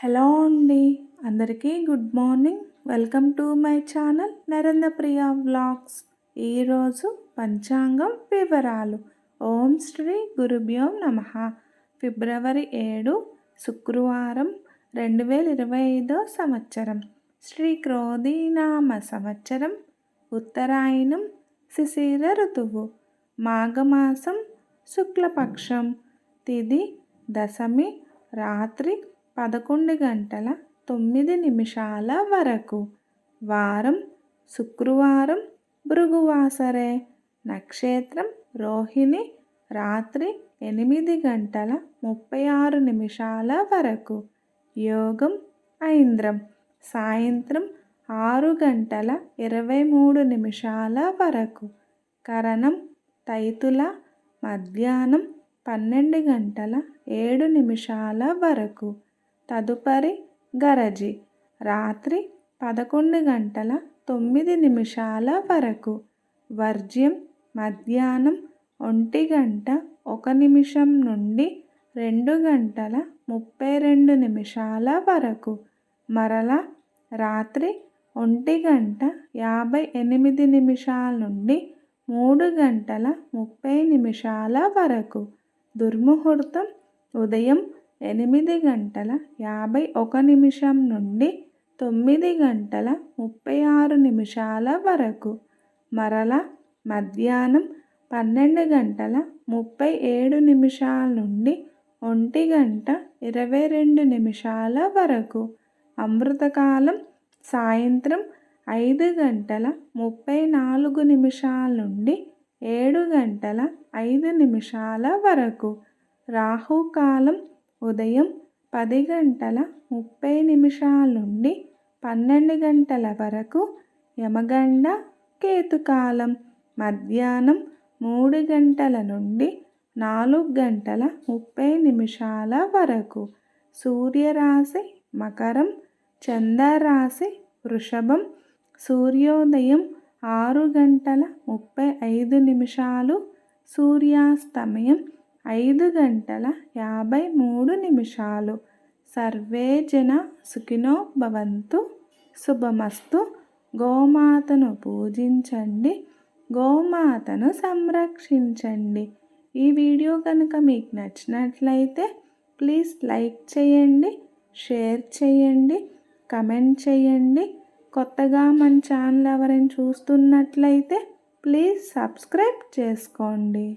Hello అండి, అందరికీ good morning. Welcome to my channel Narendra Priya vlogs. ఈరోజు పంచాంగం వివరాలు. ఓం శ్రీ గురుభ్యో నమః. ఫిబ్రవరి 7 శుక్రవారం 2025 సంవత్సరం. శ్రీ క్రోధీనామ సంవత్సరం. ఉత్తరాయణం, శిశిర ఋతువు, మాఘమాసం, శుక్లపక్షం, తిథి దశమి, రాత్రి 11 గంటల 9 నిమిషాల వరకు. వారం శుక్రవారం, భృగువాసరే. నక్షత్రం రోహిణి, రాత్రి 8 గంటల 36 నిమిషాల వరకు. యోగం ఐంద్రం, సాయంత్రం 6 గంటల 23 నిమిషాల వరకు. కరణం తైతుల, మధ్యాహ్నం 12 గంటల 7 నిమిషాల వరకు. తదుపరి గరజి, రాత్రి 11 గంటల 9 నిమిషాల వరకు. వర్జ్యం మధ్యాహ్నం 1 గంట 1 నిమిషం నుండి 2 గంటల 32 నిమిషాల వరకు. మరల రాత్రి 1 గంట 58 నిమిషాల నుండి 3 గంటల 30 నిమిషాల వరకు. దుర్ముహూర్తం ఉదయం 8 గంటల 51 నిమిషం నుండి 9 గంటల 36 నిమిషాల వరకు. మరల మధ్యాహ్నం 12 గంటల 37 నిమిషాల నుండి 1 గంట 22 నిమిషాల వరకు. అమృతకాలం సాయంత్రం 5 గంటల 34 నిమిషాల నుండి 7 గంటల 5 నిమిషాల వరకు. రాహుకాలం ఉదయం 10 గంటల 30 నిమిషాల నుండి 12 గంటల వరకు. యమగండ కేతుకాలం మధ్యాహ్నం 3 గంటల నుండి 4 గంటల 30 నిమిషాల వరకు. సూర్యరాశి మకరం, చంద్రరాశి వృషభం. సూర్యోదయం 6 గంటల 35 నిమిషాలు, సూర్యాస్తమయం 5 గంటల 53 నిమిషాలు. సర్వే జన సుఖినో భవంతు. శుభమస్తు. గోమాతను పూజించండి, గోమాతను సంరక్షించండి. ఈ వీడియో కనుక మీకు నచ్చినట్లయితే ప్లీజ్ లైక్ చేయండి, షేర్ చేయండి, కమెంట్ చేయండి. కొత్తగా మన ఛానల్ ఎవరైనా చూస్తున్నట్లయితే ప్లీజ్ సబ్స్క్రైబ్ చేసుకోండి.